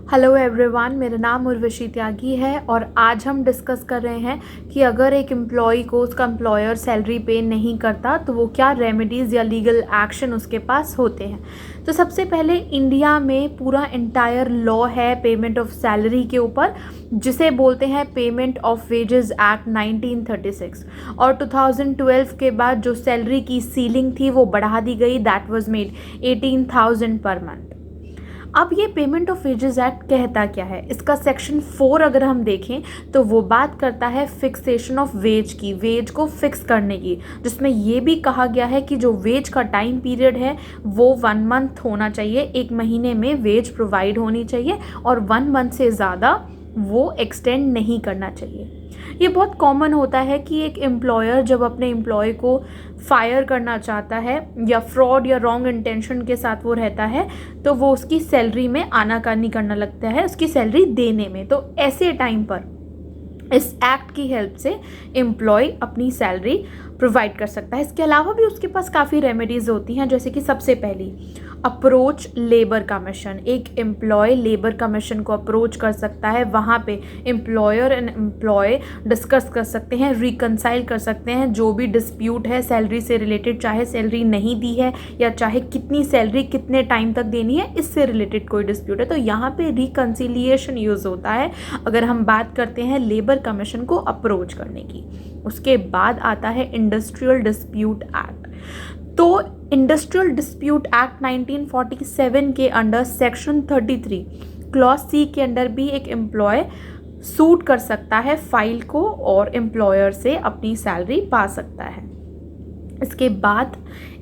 Hello everyone, मेरा नाम उर्वशी त्यागी है और आज हम डिस्कस कर रहे हैं कि अगर एक एम्प्लॉय को उसका एम्प्लॉयर सैलरी पे नहीं करता तो वो क्या रेमेडीज़ या लीगल एक्शन उसके पास होते हैं। तो सबसे पहले इंडिया में पूरा एंटायर लॉ है पेमेंट ऑफ सैलरी के ऊपर, जिसे बोलते हैं पेमेंट ऑफ वेजेस एक्ट 1936। और 2012 के बाद जो सैलरी की सीलिंग थी वो बढ़ा दी गई, that was made 18,000 per month. अब ये पेमेंट ऑफ वेजेस एक्ट कहता क्या है? इसका सेक्शन 4 अगर हम देखें तो वो बात करता है फिक्सेशन ऑफ वेज की, वेज को फिक्स करने की, जिसमें ये भी कहा गया है कि जो वेज का टाइम पीरियड है वो 1 मंथ होना चाहिए, 1 महीने में वेज प्रोवाइड होनी चाहिए और 1 मंथ से ज़्यादा वो एक्सटेंड नहीं करना चाहिए। ये बहुत कॉमन होता है कि एक एम्प्लॉयर जब अपने एम्प्लॉय को फायर करना चाहता है या फ्रॉड या रॉन्ग इंटेंशन के साथ वो रहता है तो वो उसकी सैलरी में आनाकानी करना लगता है उसकी सैलरी देने में। तो ऐसे टाइम पर इस एक्ट की हेल्प से एम्प्लॉय अपनी सैलरी प्रोवाइड कर सकता है। इसके अलावा भी उसके पास काफ़ी रेमेडीज़ होती हैं, जैसे कि सबसे पहली अप्रोच लेबर कमीशन। एक एम्प्लॉय लेबर कमीशन को अप्रोच कर सकता है, वहाँ पे एम्प्लॉयर एंड एम्प्लॉय डिस्कस कर सकते हैं, रिकनसाइल कर सकते हैं जो भी डिस्प्यूट है सैलरी से रिलेटेड, चाहे सैलरी नहीं दी है या चाहे कितनी सैलरी कितने टाइम तक देनी है, इससे रिलेटेड कोई डिस्प्यूट है तो यहाँ पे रिकन्सिलिएशन यूज़ होता है अगर हम बात करते हैं लेबर कमीशन को अप्रोच करने की। उसके बाद आता है इंडस्ट्रियल डिस्प्यूट एक्ट। तो इंडस्ट्रियल डिस्प्यूट एक्ट 1947 के अंडर सेक्शन 33 क्लॉज सी के अंडर भी एक एम्प्लॉय सूट कर सकता है फाइल को और एम्प्लॉयर से अपनी सैलरी पा सकता है। इसके बाद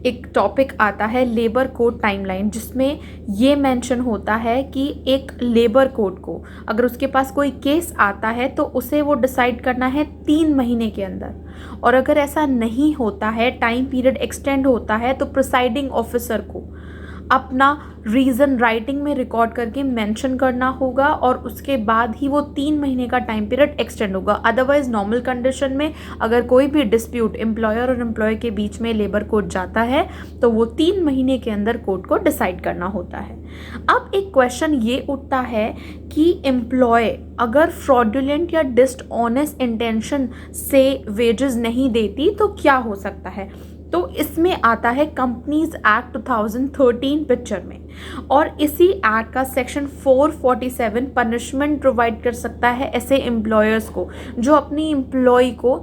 एक टॉपिक आता है लेबर कोड टाइमलाइन, जिसमें ये मेंशन होता है कि एक लेबर कोड को अगर उसके पास कोई केस आता है तो उसे वो डिसाइड करना है 3 महीने के अंदर, और अगर ऐसा नहीं होता है, टाइम पीरियड एक्सटेंड होता है, तो प्रिसाइडिंग ऑफिसर को अपना रीज़न राइटिंग में रिकॉर्ड करके मेंशन करना होगा और उसके बाद ही वो 3 महीने का टाइम पीरियड एक्सटेंड होगा। अदरवाइज नॉर्मल कंडीशन में अगर कोई भी डिस्प्यूट एम्प्लॉयर और एम्प्लॉय के बीच में लेबर कोर्ट जाता है तो वो 3 महीने के अंदर कोर्ट को डिसाइड करना होता है। अब एक क्वेश्चन ये उठता है कि एम्प्लॉय अगर फ्रॉडुलेंट या डिसऑनेस्ट इंटेंशन से वेजेस नहीं देती तो क्या हो सकता है? तो इसमें आता है कंपनीज एक्ट 2013 पिक्चर में, और इसी एक्ट का सेक्शन 447 पनिशमेंट प्रोवाइड कर सकता है ऐसे एम्प्लॉयर्स को जो अपनी एम्प्लॉय को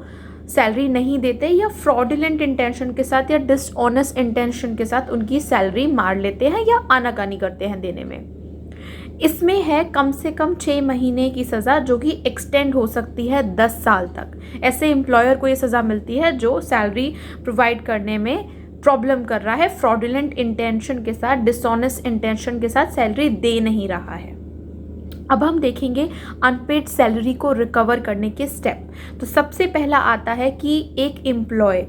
सैलरी नहीं देते या फ्रॉडुलेंट इंटेंशन के साथ या डिसऑनेस्ट इंटेंशन के साथ उनकी सैलरी मार लेते हैं या आनाकानी करते हैं देने में। इसमें है कम से कम 6 महीने की सज़ा, जो कि एक्सटेंड हो सकती है 10 साल तक। ऐसे एम्प्लॉयर को ये सज़ा मिलती है जो सैलरी प्रोवाइड करने में प्रॉब्लम कर रहा है, फ्रॉडुलेंट इंटेंशन के साथ, डिसऑनेस्ट इंटेंशन के साथ सैलरी दे नहीं रहा है। अब हम देखेंगे अनपेड सैलरी को रिकवर करने के स्टेप। तो सबसे पहला आता है कि एक एम्प्लॉय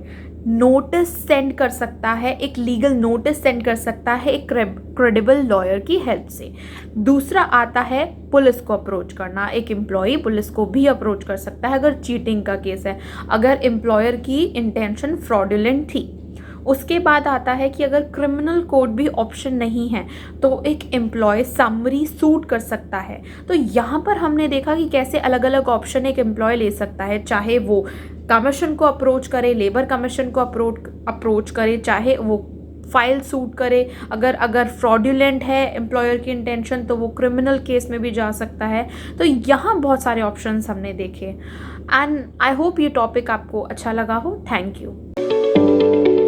नोटिस सेंड कर सकता है, एक लीगल नोटिस सेंड कर सकता है एक क्रेडिबल लॉयर की हेल्प से। दूसरा आता है पुलिस को अप्रोच करना। एक एम्प्लॉय पुलिस को भी अप्रोच कर सकता है अगर चीटिंग का केस है, अगर एम्प्लॉयर की इंटेंशन फ्रॉडुलेंट थी। उसके बाद आता है कि अगर क्रिमिनल कोड भी ऑप्शन नहीं है तो एक एम्प्लॉय समरी सूट कर सकता है। तो यहाँ पर हमने देखा कि कैसे अलग अलग ऑप्शन एक एम्प्लॉय ले सकता है, चाहे वो कमीशन को अप्रोच करे, लेबर कमीशन को अप्रोच करे, चाहे वो फाइल सूट करे, अगर फ्रॉडुलेंट है एम्प्लॉयर की इंटेंशन तो वो क्रिमिनल केस में भी जा सकता है। तो यहाँ बहुत सारे ऑप्शंस हमने देखे एंड आई होप ये टॉपिक आपको अच्छा लगा हो। Thank you.